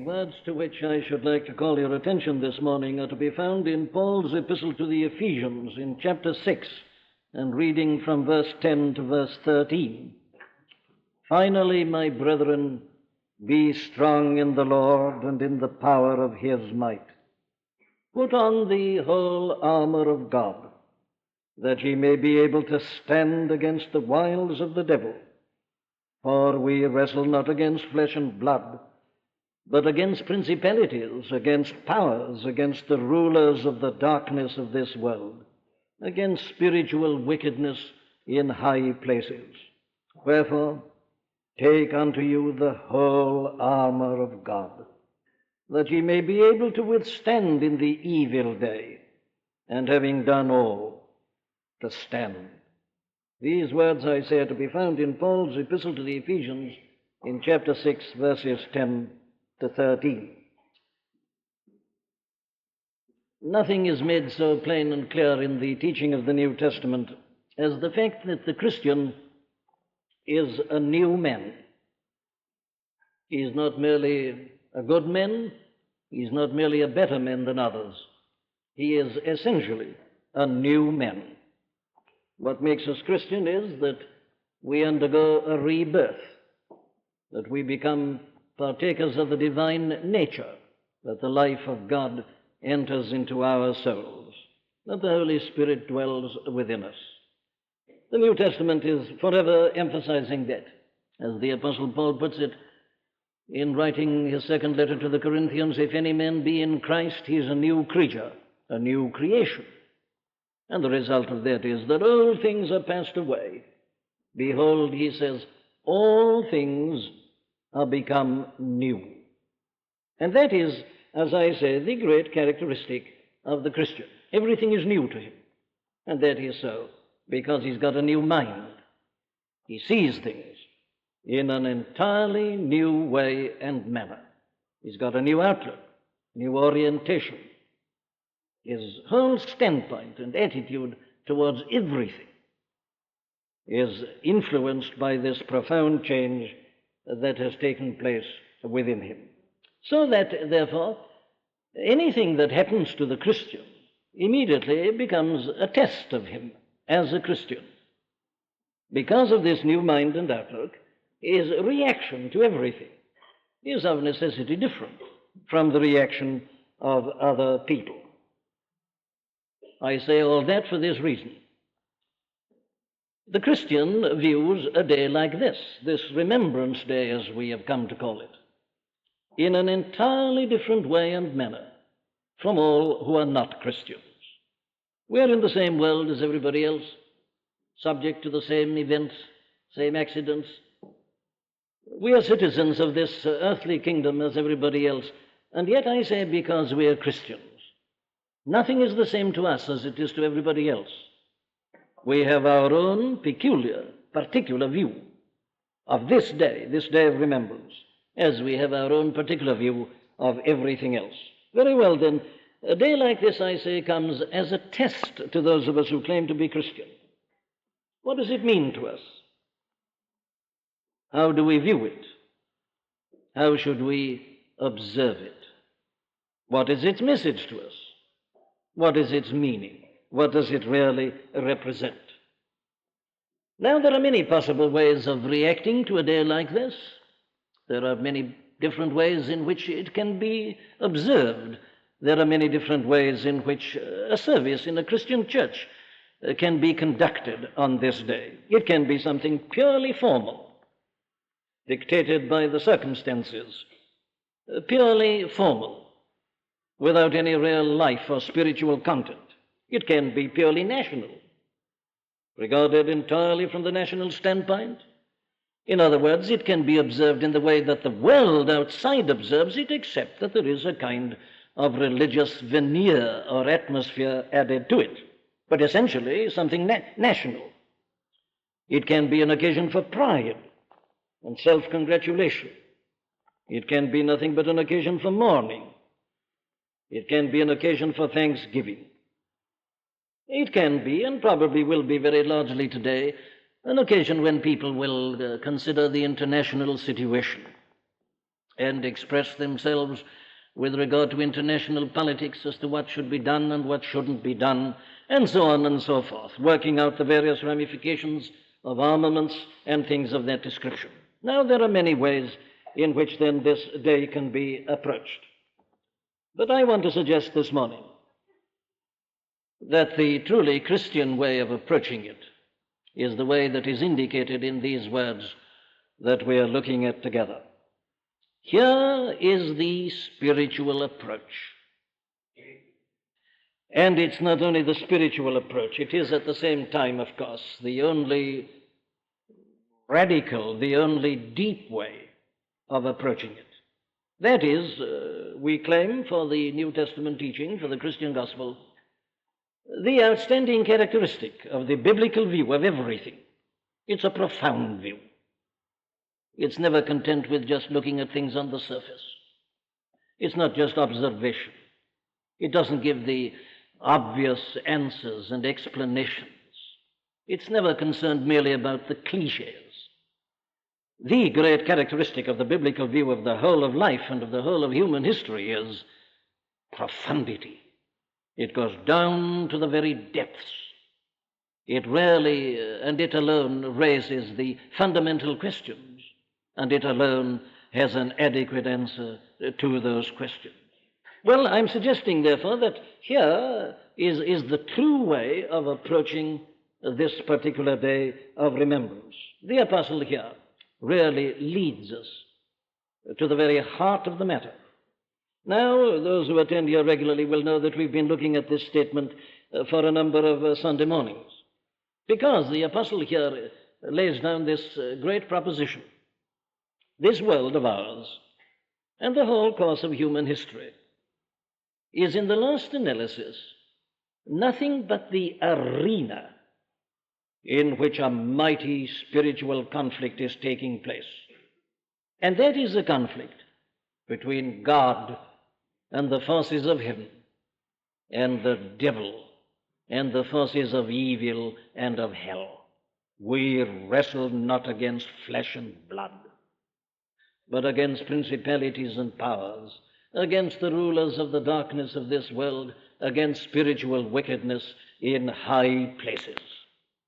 words to which I should like to call your attention this morning are to be found in Paul's epistle to the Ephesians in chapter 6, and reading from verse 10 to verse 13. Finally, my brethren, be strong in the Lord and in the power of his might. Put on the whole armor of God, that ye may be able to stand against the wiles of the devil. For we wrestle not against flesh and blood, but against principalities, against powers, against the rulers of the darkness of this world, against spiritual wickedness in high places. Wherefore, take unto you the whole armor of God, that ye may be able to withstand in the evil day, and having done all, to stand. These words, I say, are to be found in Paul's epistle to the Ephesians in chapter 6, verses 10 to 13. Nothing is made so plain and clear in the teaching of the New Testament as the fact that the Christian is a new man. He is not merely a good man, he is not merely a better man than others. He is essentially a new man. What makes us Christian is that we undergo a rebirth, that we become partakers of the divine nature, that the life of God enters into our souls, that the Holy Spirit dwells within us. The New Testament is forever emphasizing that. As the Apostle Paul puts it in writing his second letter to the Corinthians, if any man be in Christ, he is a new creature, a new creation. And the result of that is that all things are passed away. Behold, he says, all things are become new. And that is, as I say, the great characteristic of the Christian. Everything is new to him. And that is so because he's got a new mind. He sees things in an entirely new way and manner. He's got a new outlook, new orientation. His whole standpoint and attitude towards everything is influenced by this profound change that has taken place within him. So that, therefore, anything that happens to the Christian immediately becomes a test of him as a Christian. Because of this new mind and outlook, his reaction to everything is of necessity different from the reaction of other people. I say all that for this reason. The Christian views a day like this Remembrance Day, as we have come to call it, in an entirely different way and manner from all who are not Christians. We are in the same world as everybody else, subject to the same events, same accidents. We are citizens of this earthly kingdom as everybody else, and yet I say because we are Christians, nothing is the same to us as it is to everybody else. We have our own particular view of this day of remembrance, as we have our own particular view of everything else. Very well, then, a day like this, I say, comes as a test to those of us who claim to be Christian. What does it mean to us? How do we view it? How should we observe it? What is its message to us? What is its meaning? What does it really represent? Now, there are many possible ways of reacting to a day like this. There are many different ways in which it can be observed. There are many different ways in which a service in a Christian church can be conducted on this day. It can be something purely formal, dictated by the circumstances, purely formal, without any real life or spiritual content. It can be purely national, regarded entirely from the national standpoint. In other words, it can be observed in the way that the world outside observes it, except that there is a kind of religious veneer or atmosphere added to it, but essentially something national. It can be an occasion for pride and self-congratulation. It can be nothing but an occasion for mourning. It can be an occasion for thanksgiving. It can be, and probably will be very largely today, an occasion when people will consider the international situation and express themselves with regard to international politics as to what should be done and what shouldn't be done, and so on and so forth, working out the various ramifications of armaments and things of that description. Now, there are many ways in which then this day can be approached. But I want to suggest this morning that the truly Christian way of approaching it is the way that is indicated in these words that we are looking at together. Here is the spiritual approach. And it's not only the spiritual approach, it is at the same time, of course, the only radical, the only deep way of approaching it. That is, we claim for the New Testament teaching, for the Christian gospel, the outstanding characteristic of the biblical view of everything. It's a profound view. It's never content with just looking at things on the surface. It's not just observation. It doesn't give the obvious answers and explanations. It's never concerned merely about the cliches. The great characteristic of the biblical view of the whole of life and of the whole of human history is profundity. It goes down to the very depths. It rarely, and it alone, raises the fundamental questions, and it alone has an adequate answer to those questions. Well, I'm suggesting, therefore, that here is the true way of approaching this particular day of remembrance. The apostle here really leads us to the very heart of the matter. Now, those who attend here regularly will know that we've been looking at this statement for a number of Sunday mornings, because the apostle here lays down this great proposition. This world of ours, and the whole course of human history, is in the last analysis nothing but the arena in which a mighty spiritual conflict is taking place. And that is a conflict between God and the forces of heaven, and the devil and the forces of evil and of hell. We wrestle not against flesh and blood, but against principalities and powers, against the rulers of the darkness of this world, against spiritual wickedness in high places.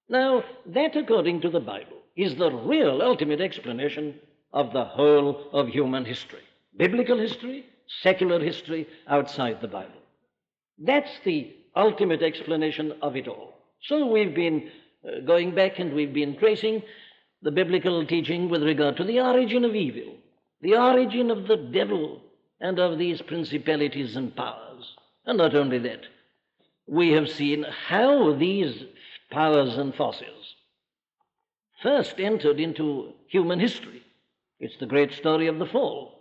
Now, that, according to the Bible, is the real ultimate explanation of the whole of human history. Biblical history, secular history, outside the Bible. That's the ultimate explanation of it all. So we've been going back and we've been tracing the biblical teaching with regard to the origin of evil, the origin of the devil and of these principalities and powers. And not only that, we have seen how these powers and forces first entered into human history. It's the great story of the fall.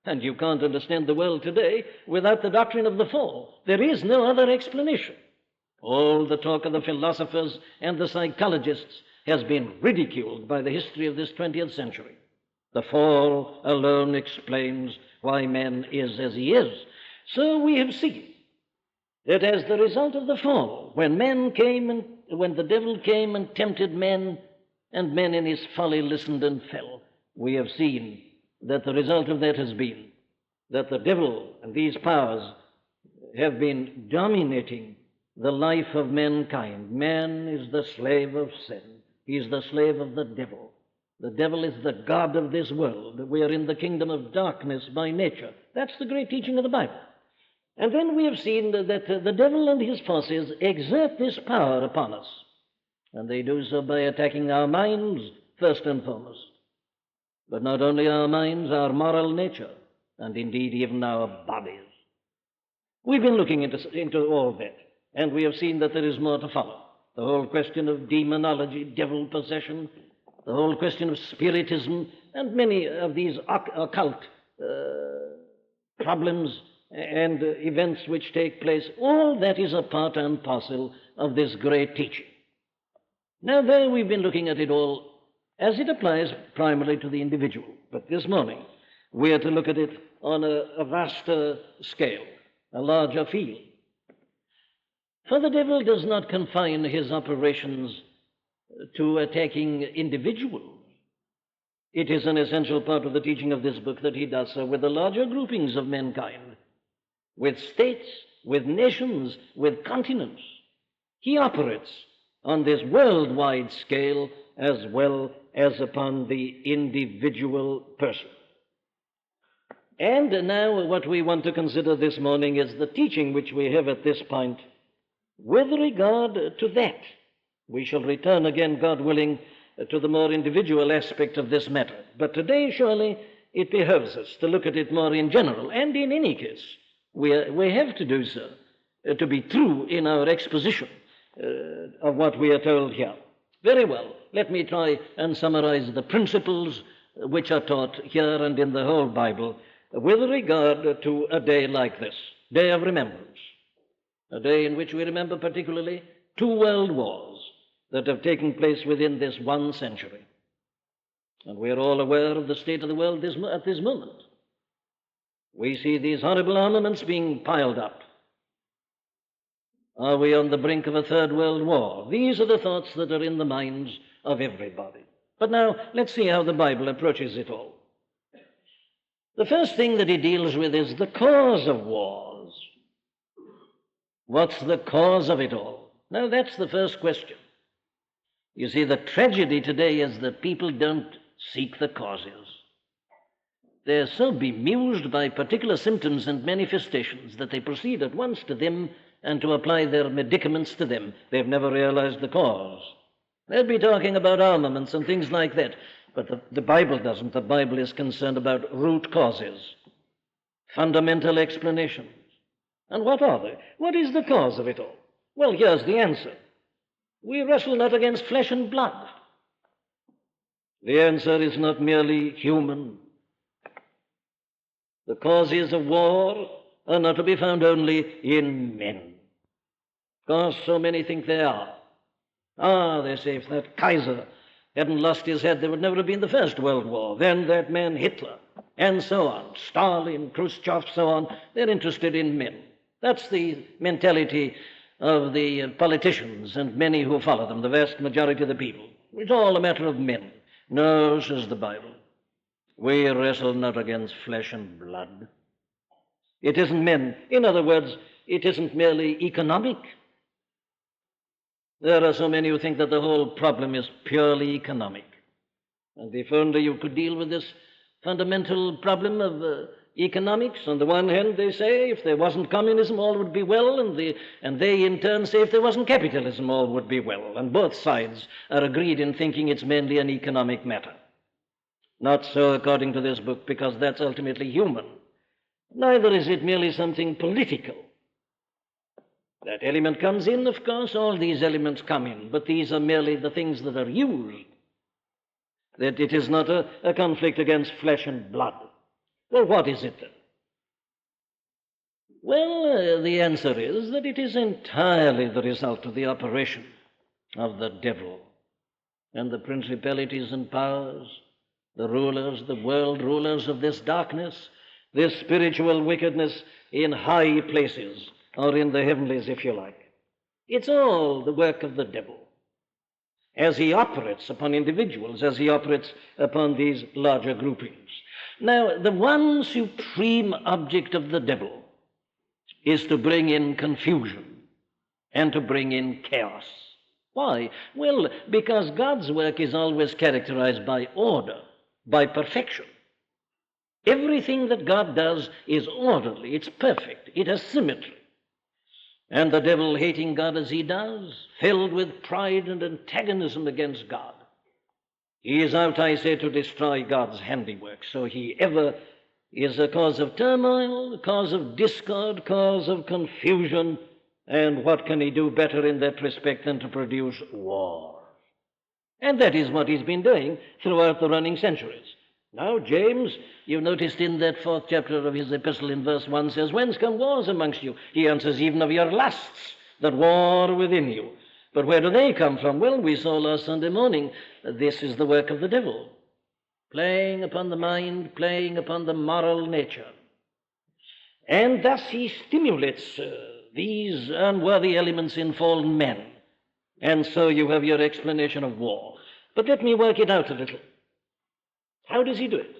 And you can't understand the world today without the doctrine of the fall. There is no other explanation. All the talk of the philosophers and the psychologists has been ridiculed by the history of this 20th century. The fall alone explains why man is as he is. So we have seen that as the result of the fall, when the devil came and tempted men, and men in his folly listened and fell, we have seen that the result of that has been that the devil and these powers have been dominating the life of mankind. Man is the slave of sin. He is the slave of the devil. The devil is the god of this world. We are in the kingdom of darkness by nature. That's the great teaching of the Bible. And then we have seen that the devil and his forces exert this power upon us. And they do so by attacking our minds first and foremost. But not only our minds, our moral nature, and indeed even our bodies. We've been looking into all that, and we have seen that there is more to follow. The whole question of demonology, devil possession, the whole question of spiritism, and many of these occult problems and events which take place, all that is a part and parcel of this great teaching. Now, there we've been looking at it all as it applies primarily to the individual. But this morning, we are to look at it on a vaster scale, a larger field. For the devil does not confine his operations to attacking individuals. It is an essential part of the teaching of this book that he does so with the larger groupings of mankind, with states, with nations, with continents. He operates on this worldwide scale as well as upon the individual person. And now what we want to consider this morning is the teaching which we have at this point with regard to that. We shall return again, God willing, to the more individual aspect of this matter. But today, surely, it behoves us to look at it more in general, and in any case, we have to do so to be true in our exposition of what we are told here. Very well, let me try and summarize the principles which are taught here and in the whole Bible with regard to a day like this, Day of Remembrance, a day in which we remember particularly 2 world wars that have taken place within this 1 century. And we are all aware of the state of the world at this moment. We see these horrible armaments being piled up. Are we on the brink of a 3rd World War? These are the thoughts that are in the minds of everybody. But now, let's see how the Bible approaches it all. The first thing that he deals with is the cause of wars. What's the cause of it all? Now, that's the first question. You see, the tragedy today is that people don't seek the causes. They're so bemused by particular symptoms and manifestations that they proceed at once to them and to apply their medicaments to them. They've never realized the cause. They'll be talking about armaments and things like that, but the Bible doesn't. The Bible is concerned about root causes, fundamental explanations. And what are they? What is the cause of it all? Well, here's the answer. We wrestle not against flesh and blood. The answer is not merely human. The causes of war are not to be found only in men. Of course, so many think they are. They say, if that Kaiser hadn't lost his head, there would never have been the First World War. Then that man Hitler, and so on, Stalin, Khrushchev, so on, they're interested in men. That's the mentality of the politicians and many who follow them, the vast majority of the people. It's all a matter of men. No, says the Bible. We wrestle not against flesh and blood. It isn't men. In other words, it isn't merely economic. There are so many who think that the whole problem is purely economic. And if only you could deal with this fundamental problem of economics. On the one hand, they say if there wasn't communism, all would be well, and they in turn say if there wasn't capitalism, all would be well. And both sides are agreed in thinking it's mainly an economic matter. Not so according to this book, because that's ultimately human. Neither is it merely something political. That element comes in, of course, all these elements come in, but these are merely the things that are used. That it is not a conflict against flesh and blood. Well, what is it then? Well, the answer is that it is entirely the result of the operation of the devil and the principalities and powers, the rulers, the world rulers of this darkness, this spiritual wickedness in high places, or in the heavenlies, if you like. It's all the work of the devil, as he operates upon individuals, as he operates upon these larger groupings. Now, the one supreme object of the devil is to bring in confusion and to bring in chaos. Why? Well, because God's work is always characterized by order, by perfection. Everything that God does is orderly, it's perfect, it has symmetry. And the devil, hating God as he does, filled with pride and antagonism against God, he is out, I say, to destroy God's handiwork. So he ever is a cause of turmoil, a cause of discord, cause of confusion. And what can he do better in that respect than to produce war? And that is what he's been doing throughout the running centuries. Now, James, you noticed in that 4th chapter of his epistle in verse 1 says, whence come wars amongst you? He answers, even of your lusts that war within you. But where do they come from? Well, we saw last Sunday morning, this is the work of the devil, playing upon the mind, playing upon the moral nature. And thus he stimulates these unworthy elements in fallen men. And so you have your explanation of war. But let me work it out a little. How does he do it?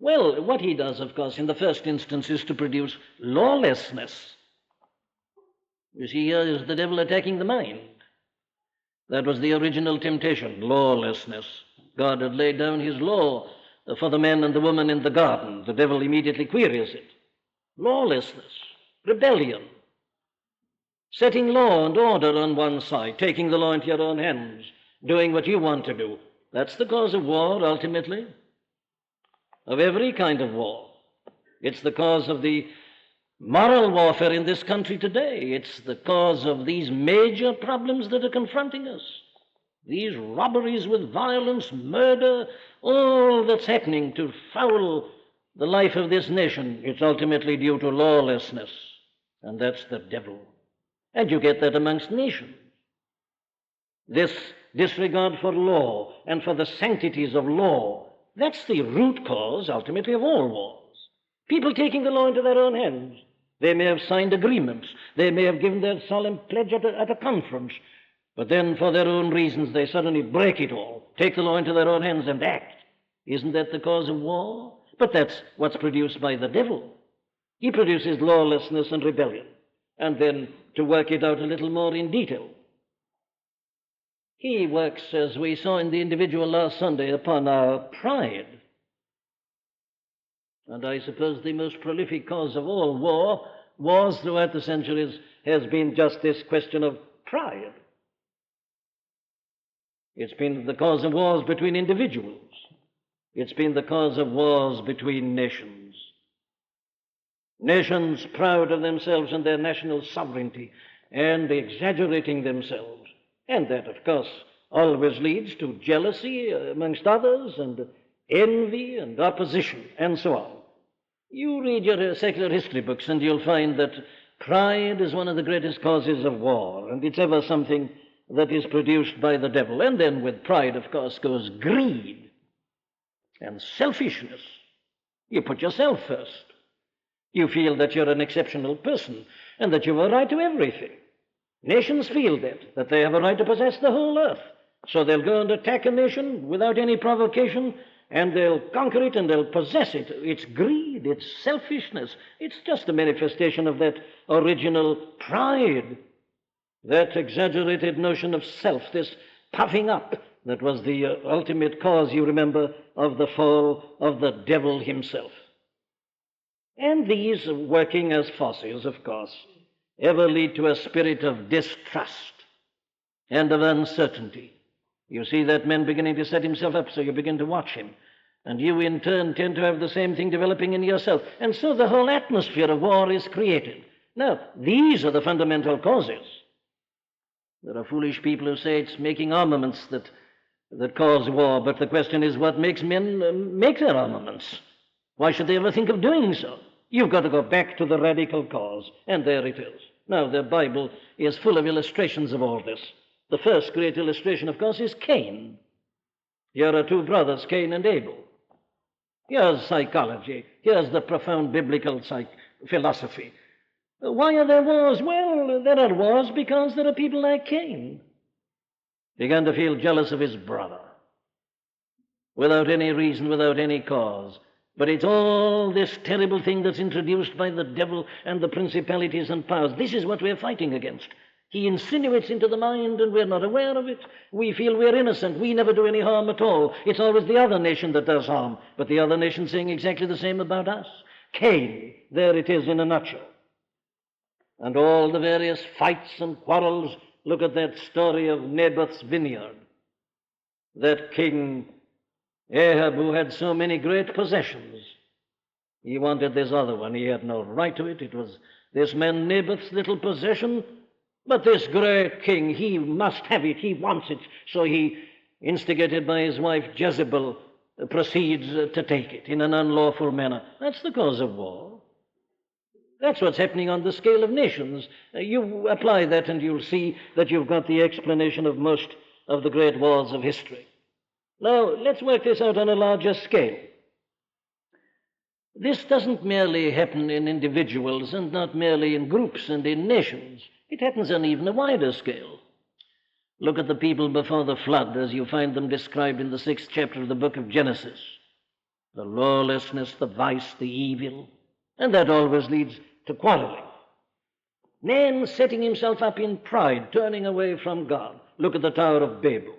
Well, what he does, of course, in the first instance is to produce lawlessness. You see, here is the devil attacking the mind. That was the original temptation, lawlessness. God had laid down his law for the man and the woman in the garden. The devil immediately queries it. Lawlessness, rebellion, setting law and order on one side, taking the law into your own hands, doing what you want to do. That's the cause of war, ultimately, of every kind of war. It's the cause of the moral warfare in this country today. It's the cause of these major problems that are confronting us. These robberies with violence, murder, all that's happening to foul the life of this nation, it's ultimately due to lawlessness. And that's the devil. And you get that amongst nations. This disregard for law and for the sanctities of law, that's the root cause, ultimately, of all wars. People taking the law into their own hands. They may have signed agreements. They may have given their solemn pledge at a conference. But then, for their own reasons, they suddenly break it all, take the law into their own hands and act. Isn't that the cause of war? But that's what's produced by the devil. He produces lawlessness and rebellion. And then, to work it out a little more in detail, he works, as we saw in the individual last Sunday, upon our pride. And I suppose the most prolific cause of all wars throughout the centuries, has been just this question of pride. It's been the cause of wars between individuals. It's been the cause of wars between nations. Nations proud of themselves and their national sovereignty and exaggerating themselves. And that, of course, always leads to jealousy amongst others and envy and opposition and so on. You read your secular history books and you'll find that pride is one of the greatest causes of war, and it's ever something that is produced by the devil. And then with pride, of course, goes greed and selfishness. You put yourself first. You feel that you're an exceptional person and that you have a right to everything. Nations feel that they have a right to possess the whole earth. So they'll go and attack a nation without any provocation, and they'll conquer it and they'll possess it. It's greed, it's selfishness. It's just a manifestation of that original pride, that exaggerated notion of self, this puffing up that was the ultimate cause, you remember, of the fall of the devil himself. And these, working as fossils, of course, ever lead to a spirit of distrust and of uncertainty. You see that man beginning to set himself up, so you begin to watch him. And you, in turn, tend to have the same thing developing in yourself. And so the whole atmosphere of war is created. Now, these are the fundamental causes. There are foolish people who say it's making armaments that cause war, but the question is, what makes men make their armaments? Why should they ever think of doing so? You've got to go back to the radical cause, and there it is. Now, the Bible is full of illustrations of all this. The first great illustration, of course, is Cain. Here are two brothers, Cain and Abel. Here's psychology. Here's the profound biblical philosophy. Why are there wars? Well, there are wars because there are people like Cain. Began to feel jealous of his brother. Without any reason, without any cause. But it's all this terrible thing that's introduced by the devil and the principalities and powers. This is what we're fighting against. He insinuates into the mind and we're not aware of it. We feel we're innocent. We never do any harm at all. It's always the other nation that does harm, but the other nation saying exactly the same about us. Cain, there it is in a nutshell. And all the various fights and quarrels. Look at that story of Naboth's vineyard. That king Ahab, who had so many great possessions, he wanted this other one. He had no right to it. It was this man Naboth's little possession. But this great king, he must have it. He wants it. So he, instigated by his wife Jezebel, proceeds to take it in an unlawful manner. That's the cause of war. That's what's happening on the scale of nations. You apply that and you'll see that you've got the explanation of most of the great wars of history. Now, let's work this out on a larger scale. This doesn't merely happen in individuals and not merely in groups and in nations. It happens on even a wider scale. Look at the people before the flood as you find them described in the 6th chapter of the book of Genesis. the lawlessness, the vice, the evil, and that always leads to quarreling. Man setting himself up in pride, turning away from God. Look at the Tower of Babel.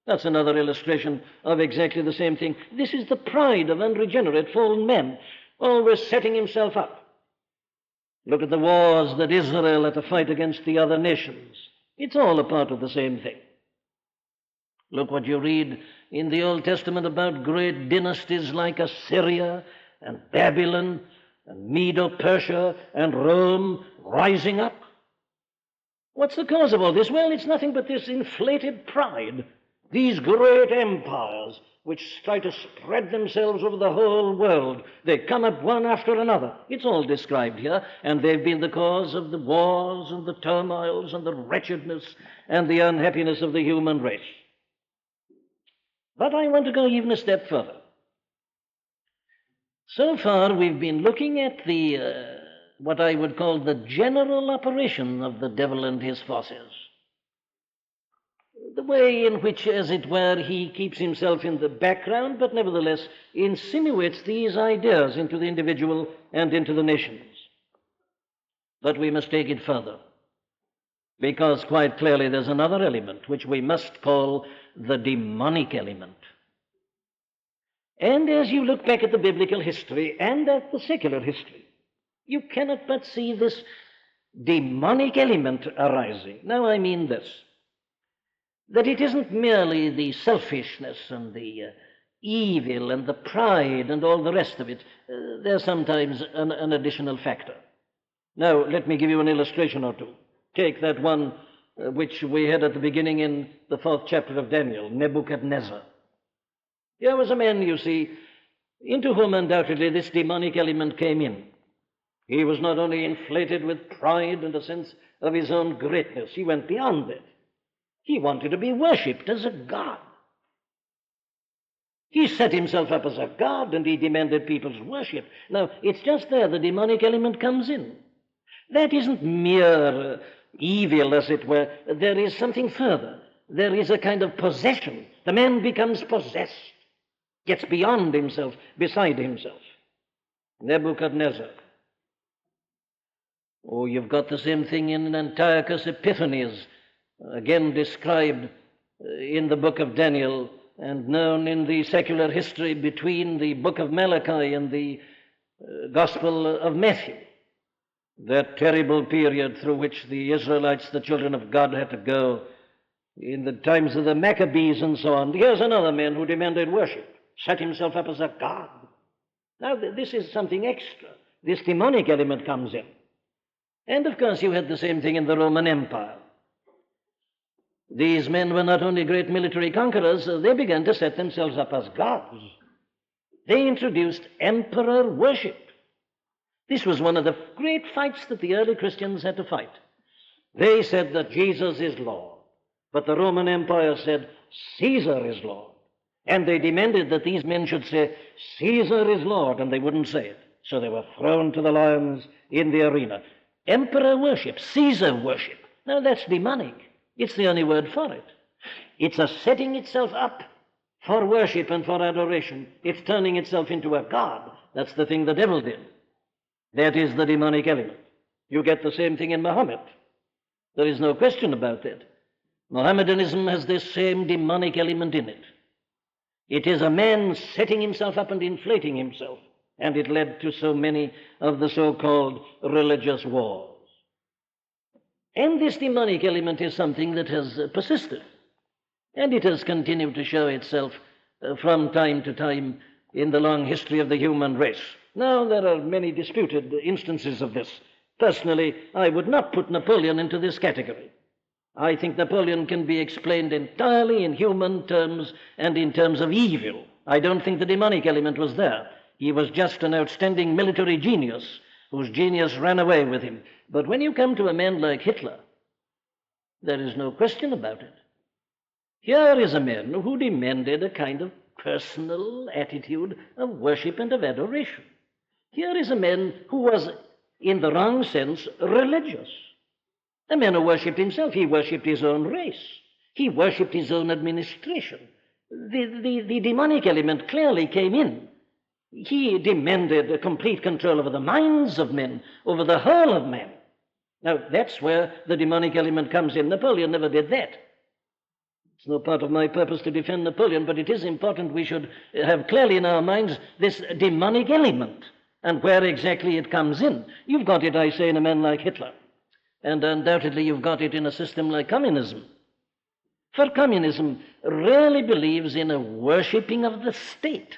That's another illustration of exactly the same thing. This is the pride of unregenerate fallen men, always setting himself up. Look at the wars that Israel had to fight against the other nations. It's all a part of the same thing. Look what you read in the Old Testament about great dynasties like Assyria and Babylon and Medo-Persia and Rome rising up. What's the cause of all this? Well, it's nothing but this inflated pride. These great empires which try to spread themselves over the whole world, they come up one after another. It's all described here, and they've been the cause of the wars and the turmoils and the wretchedness and the unhappiness of the human race. But I want to go even a step further. So far, we've been looking at the what I would call the general operation of the devil and his forces. The way in which, as it were, he keeps himself in the background, but nevertheless insinuates these ideas into the individual and into the nations. But we must take it further, because quite clearly there's another element which we must call the demonic element. And as you look back at the biblical history and at the secular history, you cannot but see this demonic element arising. Now I mean this, that it isn't merely the selfishness and the evil and the pride and all the rest of it. There's sometimes an additional factor. Now, let me give you an illustration or two. Take that one which we had at the beginning in the 4th chapter of Daniel, Nebuchadnezzar. Here was a man, you see, into whom undoubtedly this demonic element came in. He was not only inflated with pride and a sense of his own greatness, he went beyond it. He wanted to be worshipped as a god. He set himself up as a god and he demanded people's worship. Now, it's just there the demonic element comes in. That isn't mere evil, as it were. There is something further. There is a kind of possession. The man becomes possessed, gets beyond himself, beside himself. Nebuchadnezzar. Oh, you've got the same thing in Antiochus Epiphanes, again described in the book of Daniel and known in the secular history between the book of Malachi and the Gospel of Matthew. That terrible period through which the Israelites, the children of God, had to go in the times of the Maccabees and so on. Here's another man who demanded worship, set himself up as a god. Now, this is something extra. This demonic element comes in. And, of course, you had the same thing in the Roman Empire. These men were not only great military conquerors, they began to set themselves up as gods. They introduced emperor worship. This was one of the great fights that the early Christians had to fight. They said that Jesus is Lord, but the Roman Empire said Caesar is Lord. And they demanded that these men should say, Caesar is Lord, and they wouldn't say it. So they were thrown to the lions in the arena. Emperor worship, Caesar worship. Now that's demonic. It's the only word for it. It's a setting itself up for worship and for adoration. It's turning itself into a god. That's the thing the devil did. That is the demonic element. You get the same thing in Muhammad. There is no question about that. Mohammedanism has this same demonic element in it. It is a man setting himself up and inflating himself, and it led to so many of the so-called religious wars. And this demonic element is something that has persisted, and it has continued to show itself from time to time in the long history of the human race. Now, there are many disputed instances of this. Personally, I would not put Napoleon into this category. I think Napoleon can be explained entirely in human terms and in terms of evil. I don't think the demonic element was there. He was just an outstanding military genius whose genius ran away with him. But when you come to a man like Hitler, there is no question about it. Here is a man who demanded a kind of personal attitude of worship and of adoration. Here is a man who was, in the wrong sense, religious. A man who worshipped himself. He worshipped his own race. He worshipped his own administration. The demonic element clearly came in. He demanded a complete control over the minds of men, over the whole of men. Now, that's where the demonic element comes in. Napoleon never did that. It's no part of my purpose to defend Napoleon, but it is important we should have clearly in our minds this demonic element and where exactly it comes in. You've got it, I say, in a man like Hitler, and undoubtedly you've got it in a system like communism. For communism really believes in a worshipping of the state.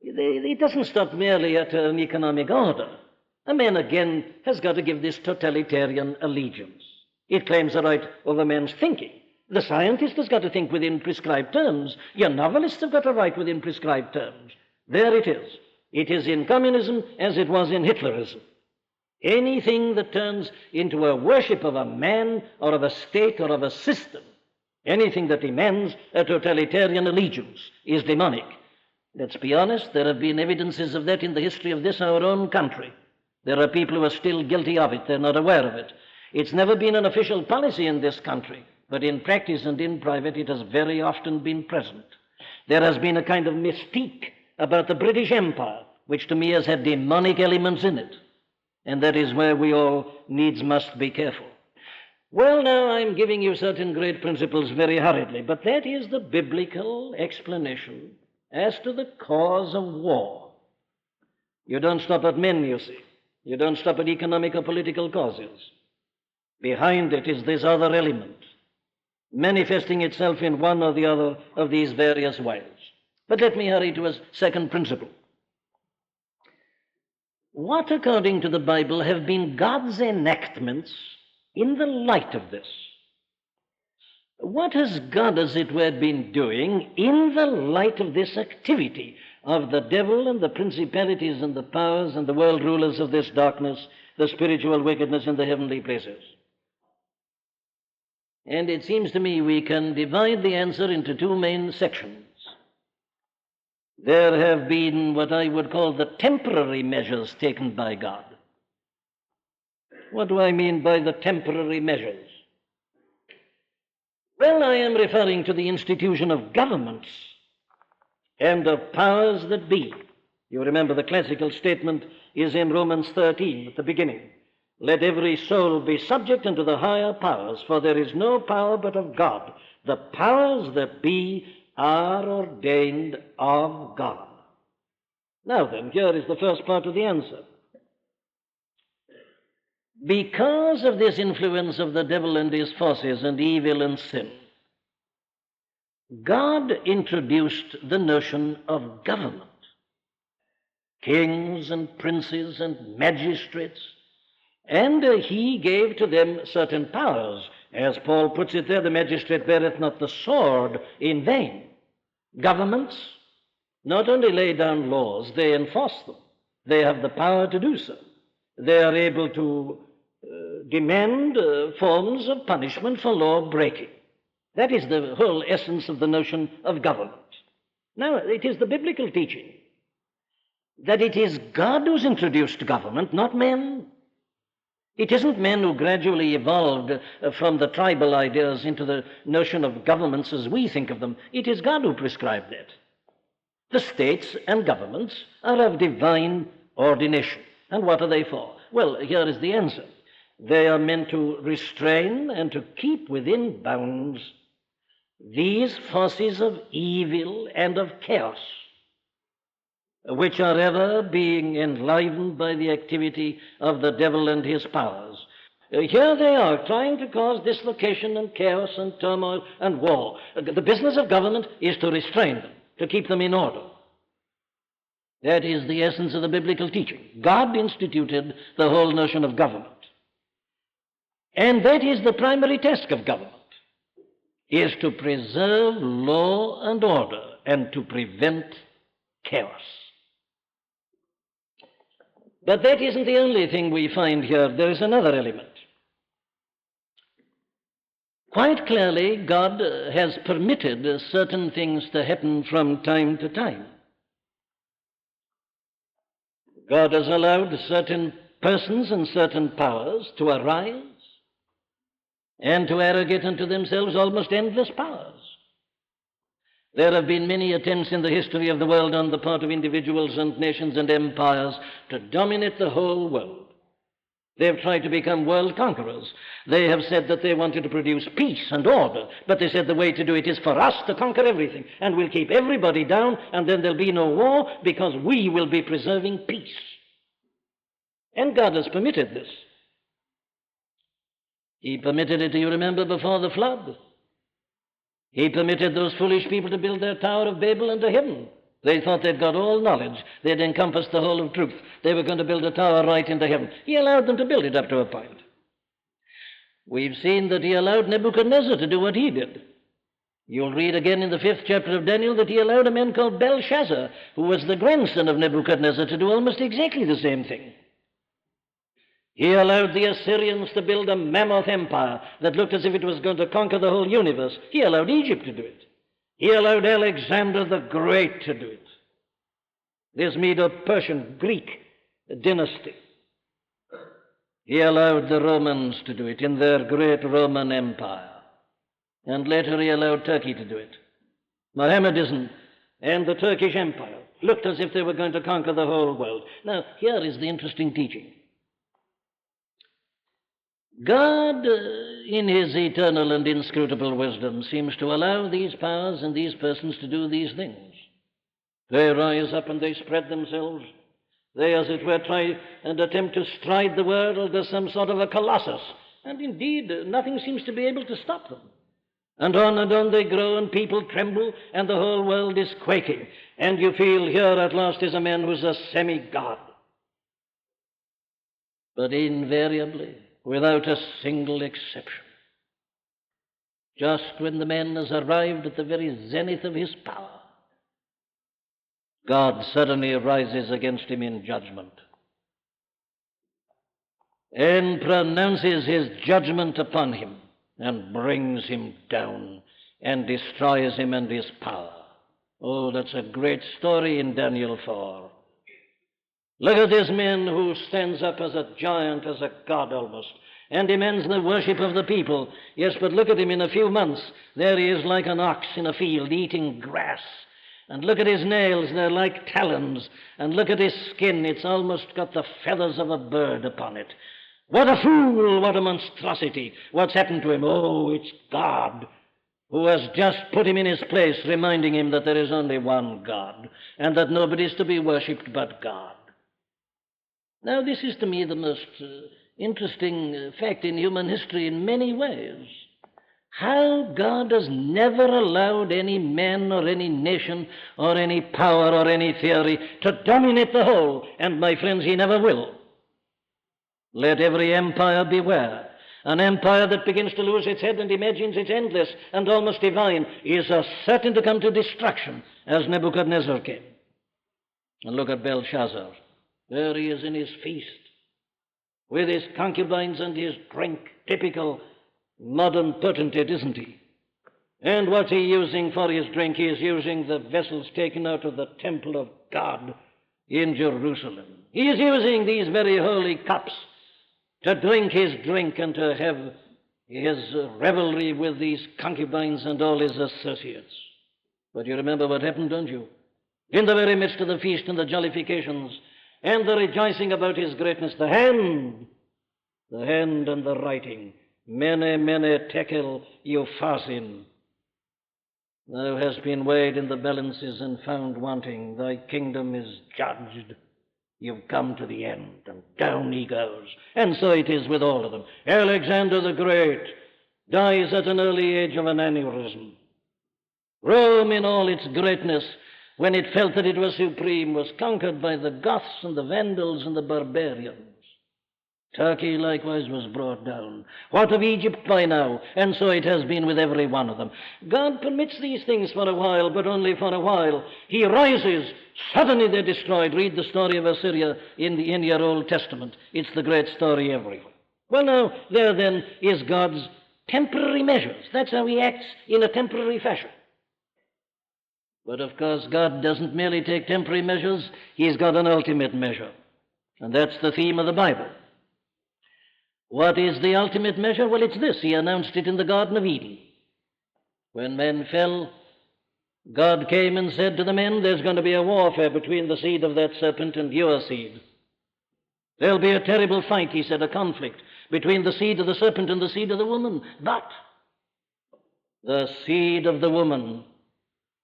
It doesn't stop merely at an economic order. A man, again, has got to give this totalitarian allegiance. It claims a right over man's thinking. The scientist has got to think within prescribed terms. Your novelists have got to write within prescribed terms. There it is. It is in communism as it was in Hitlerism. Anything that turns into a worship of a man or of a state or of a system, anything that demands a totalitarian allegiance, is demonic. Let's be honest, there have been evidences of that in the history of this, our own country. There are people who are still guilty of it. They're not aware of it. It's never been an official policy in this country, but in practice and in private it has very often been present. There has been a kind of mystique about the British Empire, which to me has had demonic elements in it. And that is where we all needs must be careful. Well, now I'm giving you certain great principles very hurriedly, but that is the biblical explanation as to the cause of war. You don't stop at men, you see. You don't stop at economic or political causes. Behind it is this other element, manifesting itself in one or the other of these various ways. But let me hurry to a second principle. What, according to the Bible, have been God's enactments in the light of this? What has God, as it were, been doing in the light of this activity of the devil and the principalities and the powers and the world rulers of this darkness, the spiritual wickedness in the heavenly places? And it seems to me we can divide the answer into two main sections. There have been what I would call the temporary measures taken by God. What do I mean by the temporary measures? Well, I am referring to the institution of governments and of powers that be. You remember the classical statement is in Romans 13 at the beginning. Let every soul be subject unto the higher powers, for there is no power but of God. The powers that be are ordained of God. Now then, here is the first part of the answer. Because of this influence of the devil and his forces and evil and sin, God introduced the notion of government. Kings and princes and magistrates, and he gave to them certain powers. As Paul puts it there, the magistrate beareth not the sword in vain. Governments not only lay down laws, they enforce them. They have the power to do so. They are able to demand forms of punishment for law breaking. That is the whole essence of the notion of government. Now, it is the biblical teaching that it is God who's introduced government, not men. It isn't men who gradually evolved from the tribal ideas into the notion of governments as we think of them. It is God who prescribed that. The states and governments are of divine ordination. And what are they for? Well, here is the answer. They are meant to restrain and to keep within bounds these forces of evil and of chaos, which are ever being enlivened by the activity of the devil and his powers. Here they are, trying to cause dislocation and chaos and turmoil and war. The business of government is to restrain them, to keep them in order. That is the essence of the biblical teaching. God instituted the whole notion of government. And that is the primary task of government, is to preserve law and order and to prevent chaos. But that isn't the only thing we find here. There is another element. Quite clearly, God has permitted certain things to happen from time to time. God has allowed certain persons and certain powers to arise and to arrogate unto themselves almost endless powers. There have been many attempts in the history of the world on the part of individuals and nations and empires to dominate the whole world. They've tried to become world conquerors. They have said that they wanted to produce peace and order, but they said the way to do it is for us to conquer everything, and we'll keep everybody down, and then there'll be no war because we will be preserving peace. And God has permitted this. He permitted it, do you remember, before the flood? He permitted those foolish people to build their Tower of Babel into heaven. They thought they'd got all knowledge. They'd encompassed the whole of truth. They were going to build a tower right into heaven. He allowed them to build it up to a point. We've seen that he allowed Nebuchadnezzar to do what he did. You'll read again in the 5th chapter of Daniel that he allowed a man called Belshazzar, who was the grandson of Nebuchadnezzar, to do almost exactly the same thing. He allowed the Assyrians to build a mammoth empire that looked as if it was going to conquer the whole universe. He allowed Egypt to do it. He allowed Alexander the Great to do it. This Medo-Persian Greek dynasty. He allowed the Romans to do it in their great Roman Empire. And later he allowed Turkey to do it. Mohammedanism and the Turkish Empire looked as if they were going to conquer the whole world. Now, here is the interesting teaching. God, in his eternal and inscrutable wisdom, seems to allow these powers and these persons to do these things. They rise up and they spread themselves. They, as it were, try and attempt to stride the world as some sort of a colossus. And indeed, nothing seems to be able to stop them. And on they grow, and people tremble, and the whole world is quaking. And you feel here at last is a man who's a semi-god. But invariably, without a single exception, just when the man has arrived at the very zenith of his power, God suddenly rises against him in judgment and pronounces his judgment upon him and brings him down and destroys him and his power. Oh, that's a great story in Daniel 4. Look at this man who stands up as a giant, as a god almost, and demands the worship of the people. Yes, but look at him in a few months. There he is like an ox in a field eating grass. And look at his nails, they're like talons. And look at his skin, it's almost got the feathers of a bird upon it. What a fool, what a monstrosity. What's happened to him? Oh, it's God who has just put him in his place, reminding him that there is only one God, and that nobody is to be worshipped but God. Now, this is to me the most interesting fact in human history in many ways. How God has never allowed any man or any nation or any power or any theory to dominate the whole, and my friends, he never will. Let every empire beware. An empire that begins to lose its head and imagines it's endless and almost divine is certain to come to destruction, as Nebuchadnezzar came. And look at Belshazzar. There he is in his feast, with his concubines and his drink, typical modern potentate, isn't he? And what's he using for his drink? He is using the vessels taken out of the temple of God in Jerusalem. He is using these very holy cups to drink his drink and to have his revelry with these concubines and all his associates. But you remember what happened, don't you? In the very midst of the feast and the jollifications and the rejoicing about his greatness, the hand and the writing, mene, mene, tekel, upharsin. Thou hast been weighed in the balances and found wanting. Thy kingdom is judged. You've come to the end, and down he goes. And so it is with all of them. Alexander the Great dies at an early age of an aneurysm. Rome, in all its greatness, when it felt that it was supreme, was conquered by the Goths and the Vandals and the barbarians. Turkey likewise was brought down. What of Egypt by now? And so it has been with every one of them. God permits these things for a while, but only for a while. He rises. Suddenly they're destroyed. Read the story of Assyria in your Old Testament. It's the great story everywhere. Well, now, there then is God's temporary measures. That's how he acts in a temporary fashion. But of course, God doesn't merely take temporary measures. He's got an ultimate measure. And that's the theme of the Bible. What is the ultimate measure? Well, it's this. He announced it in the Garden of Eden. When man fell, God came and said to the men, there's going to be a warfare between the seed of that serpent and your seed. There'll be a terrible fight, he said, a conflict between the seed of the serpent and the seed of the woman. But the seed of the woman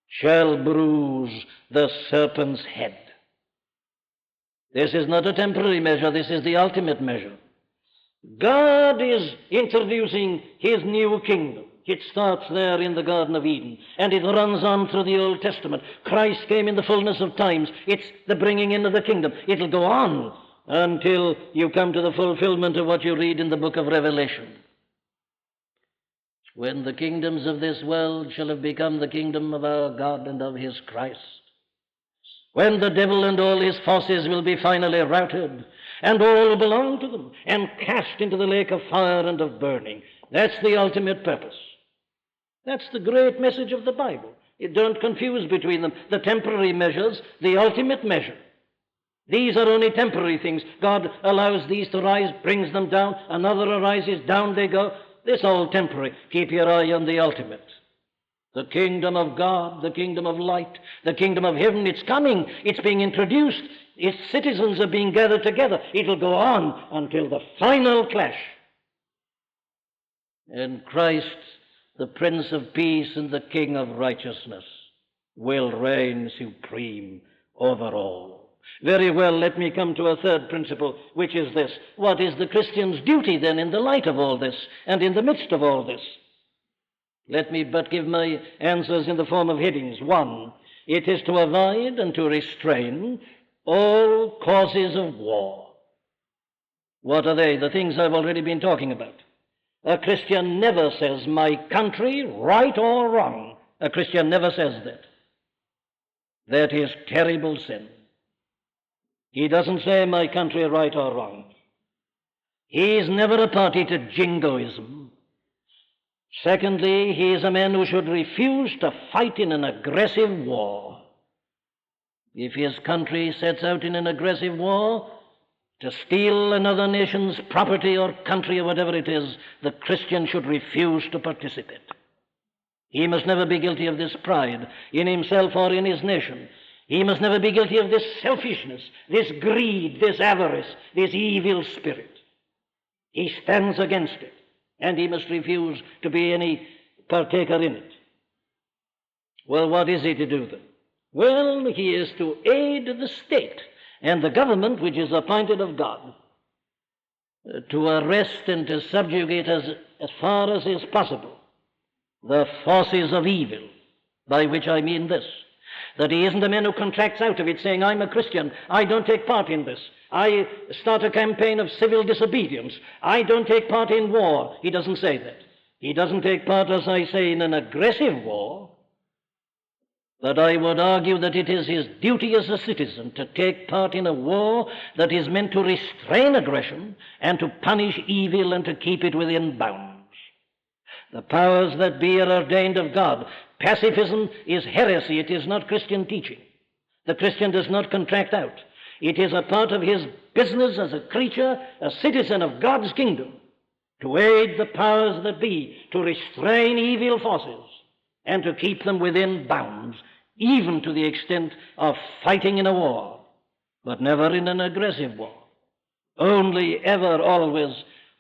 shall bruise the serpent's head. This is not a temporary measure, this is the ultimate measure. God is introducing his new kingdom. It starts there in the Garden of Eden, and it runs on through the Old Testament. Christ came in the fullness of times. It's the bringing in of the kingdom. It'll go on until you come to the fulfillment of what you read in the book of Revelation. When the kingdoms of this world shall have become the kingdom of our God and of his Christ. When the devil and all his forces will be finally routed, and all will belong to them, and cast into the lake of fire and of burning. That's the ultimate purpose. That's the great message of the Bible. You don't confuse between them. The temporary measures, the ultimate measure. These are only temporary things. God allows these to rise, brings them down, another arises, down they go. This all temporary. Keep your eye on the ultimate. The kingdom of God, the kingdom of light, the kingdom of heaven, it's coming. It's being introduced. Its citizens are being gathered together. It'll go on until the final clash. And Christ, the Prince of Peace and the King of Righteousness, will reign supreme over all. Very well, let me come to a third principle, which is this. What is the Christian's duty then in the light of all this and in the midst of all this? Let me but give my answers in the form of headings. 1, it is to avoid and to restrain all causes of war. What are they? The things I've already been talking about. A Christian never says, my country, right or wrong. A Christian never says that. That is terrible sin. He doesn't say, my country, right or wrong. He is never a party to jingoism. Secondly, he is a man who should refuse to fight in an aggressive war. If his country sets out in an aggressive war to steal another nation's property or country or whatever it is, the Christian should refuse to participate. He must never be guilty of this pride in himself or in his nation. He must never be guilty of this selfishness, this greed, this avarice, this evil spirit. He stands against it, and he must refuse to be any partaker in it. Well, what is he to do then? Well, he is to aid the state and the government which is appointed of God to arrest and to subjugate as far as is possible the forces of evil, by which I mean this, that he isn't a man who contracts out of it saying, I'm a Christian, I don't take part in this. I start a campaign of civil disobedience. I don't take part in war. He doesn't say that. He doesn't take part, as I say, in an aggressive war, but I would argue that it is his duty as a citizen to take part in a war that is meant to restrain aggression and to punish evil and to keep it within bounds. The powers that be are ordained of God. Pacifism is heresy. It is not Christian teaching. The Christian does not contract out. It is a part of his business as a creature, a citizen of God's kingdom, to aid the powers that be, to restrain evil forces, and to keep them within bounds, even to the extent of fighting in a war, but never in an aggressive war. Only, ever, always,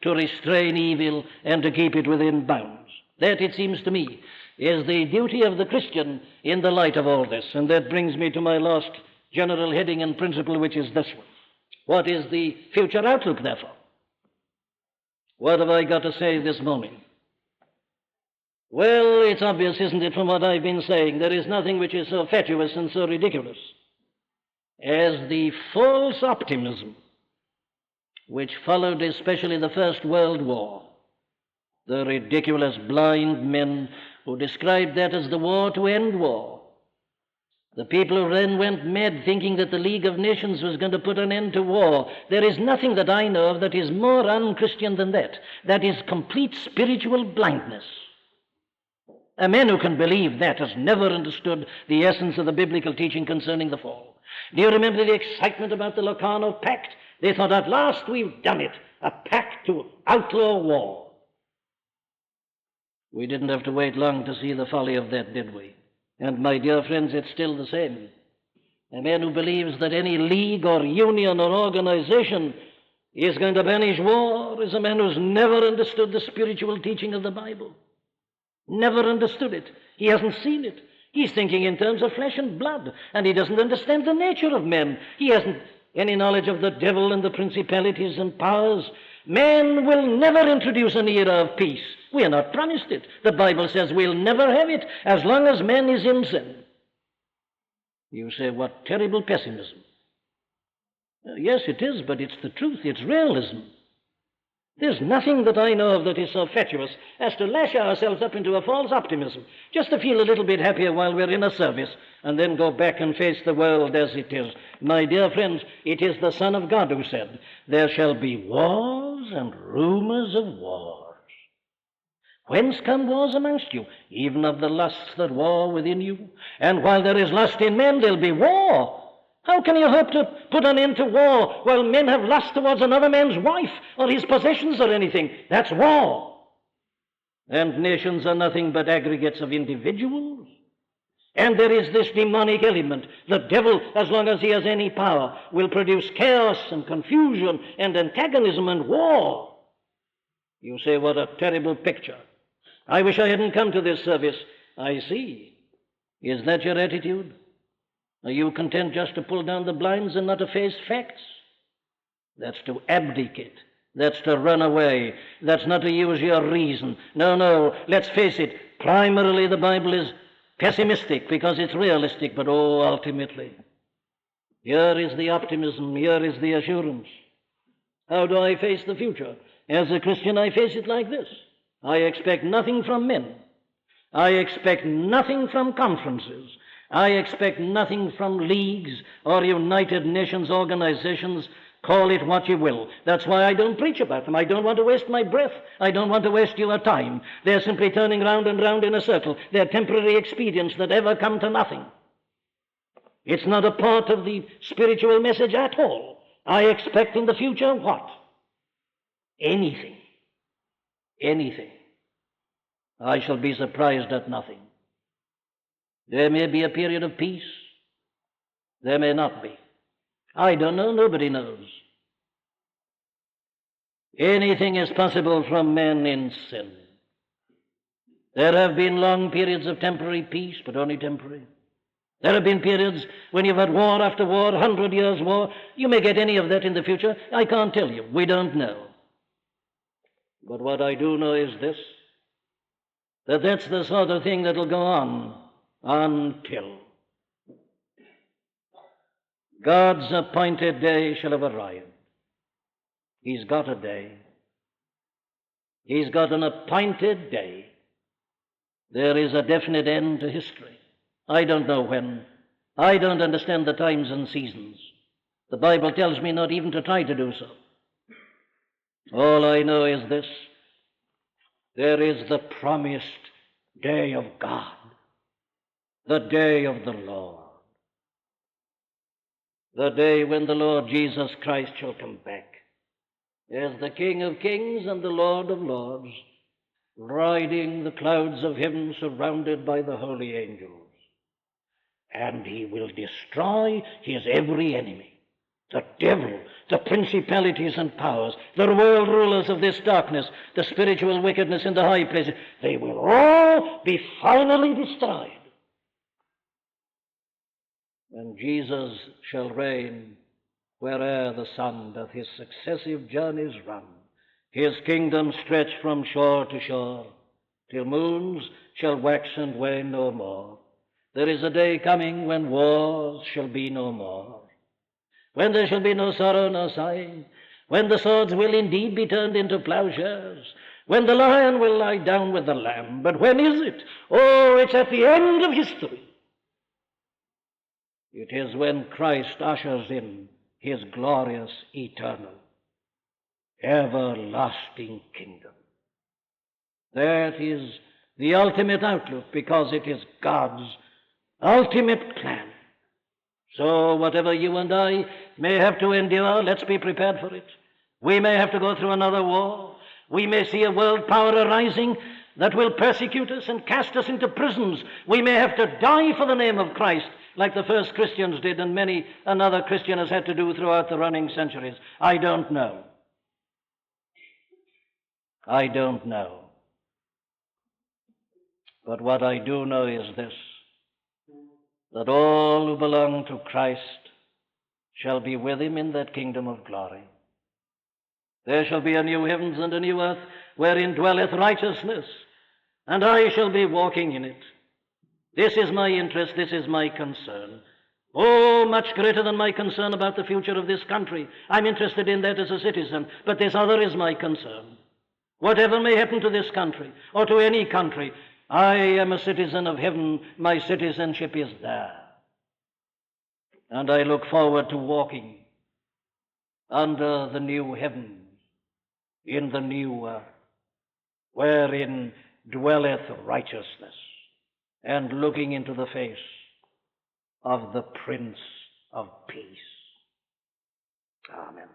to restrain evil and to keep it within bounds. That, it seems to me, is the duty of the Christian in the light of all this. And that brings me to my last general heading and principle, which is this one. What is the future outlook, therefore? What have I got to say this morning? Well, it's obvious, isn't it, from what I've been saying, there is nothing which is so fatuous and so ridiculous as the false optimism which followed especially the First World War. The ridiculous blind men who described that as the war to end war. The people who then went mad thinking that the League of Nations was going to put an end to war. There is nothing that I know of that is more un-Christian than that. That is complete spiritual blindness. A man who can believe that has never understood the essence of the biblical teaching concerning the fall. Do you remember the excitement about the Locarno Pact? They thought, at last we've done it, a pact to outlaw war. We didn't have to wait long to see the folly of that, did we? And my dear friends, it's still the same. A man who believes that any league or union or organization is going to banish war is a man who's never understood the spiritual teaching of the Bible. Never understood it. He hasn't seen it. He's thinking in terms of flesh and blood, and he doesn't understand the nature of men. He hasn't any knowledge of the devil and the principalities and powers. Man will never introduce an era of peace. We are not promised it. The Bible says we'll never have it as long as man is in sin. You say, what terrible pessimism. Yes, it is, but it's the truth. It's realism. There's nothing that I know of that is so fatuous as to lash ourselves up into a false optimism, just to feel a little bit happier while we're in a service, and then go back and face the world as it is. My dear friends, it is the Son of God who said, there shall be wars and rumors of wars. Whence come wars amongst you? Even of the lusts that war within you. And while there is lust in men, there'll be war. How can you hope to put an end to war while men have lust towards another man's wife or his possessions or anything? That's war. And nations are nothing but aggregates of individuals. And there is this demonic element. The devil, as long as he has any power, will produce chaos and confusion and antagonism and war. You say, what a terrible picture. I wish I hadn't come to this service. I see. Is that your attitude? Are you content just to pull down the blinds and not to face facts? That's to abdicate. That's to run away. That's not to use your reason. No, let's face it. Primarily, the Bible is pessimistic because it's realistic, but ultimately, here is the optimism, here is the assurance. How do I face the future? As a Christian, I face it like this. I expect nothing from men. I expect nothing from conferences. I expect nothing from leagues or United Nations organizations. Call it what you will. That's why I don't preach about them. I don't want to waste my breath. I don't want to waste your time. They're simply turning round and round in a circle. They're temporary expedients that ever come to nothing. It's not a part of the spiritual message at all. I expect in the future what? Anything. I shall be surprised at nothing. There may be a period of peace. There may not be. I don't know. Nobody knows. Anything is possible from men in sin. There have been long periods of temporary peace, but only temporary. There have been periods when you've had war after war, 100 years war. You may get any of that in the future. I can't tell you. We don't know. But what I do know is this, that that's the sort of thing that'll go on until God's appointed day shall have arrived. He's got a day. He's got an appointed day. There is a definite end to history. I don't know when. I don't understand the times and seasons. The Bible tells me not even to try to do so. All I know is this: there is the promised day of God, the day of the Lord, the day when the Lord Jesus Christ shall come back as the King of kings and the Lord of lords, riding the clouds of heaven surrounded by the holy angels. And he will destroy his every enemy. The devil, the principalities and powers, the world rulers of this darkness, the spiritual wickedness in the high places, they will all be finally destroyed. And Jesus shall reign where'er the sun doth his successive journeys run, his kingdom stretched from shore to shore, till moons shall wax and wane no more. There is a day coming when wars shall be no more, when there shall be no sorrow, no sighing, when the swords will indeed be turned into plowshares, when the lion will lie down with the lamb. But when is it? Oh, it's at the end of history. It is when Christ ushers in his glorious, eternal, everlasting kingdom. That is the ultimate outlook, because it is God's ultimate plan. So whatever you and I may have to endure, let's be prepared for it. We may have to go through another war. We may see a world power arising. that will persecute us and cast us into prisons. We may have to die for the name of Christ, like the first Christians did, and many another Christian has had to do throughout the running centuries. I don't know. I don't know. But what I do know is this, that all who belong to Christ shall be with him in that kingdom of glory. There shall be a new heavens and a new earth wherein dwelleth righteousness, and I shall be walking in it. This is my interest, this is my concern. Oh, much greater than my concern about the future of this country. I'm interested in that as a citizen, but this other is my concern. Whatever may happen to this country, or to any country, I am a citizen of heaven. My citizenship is there. And I look forward to walking under the new heavens, in the new earth, wherein dwelleth righteousness, and looking into the face of the Prince of Peace. Amen.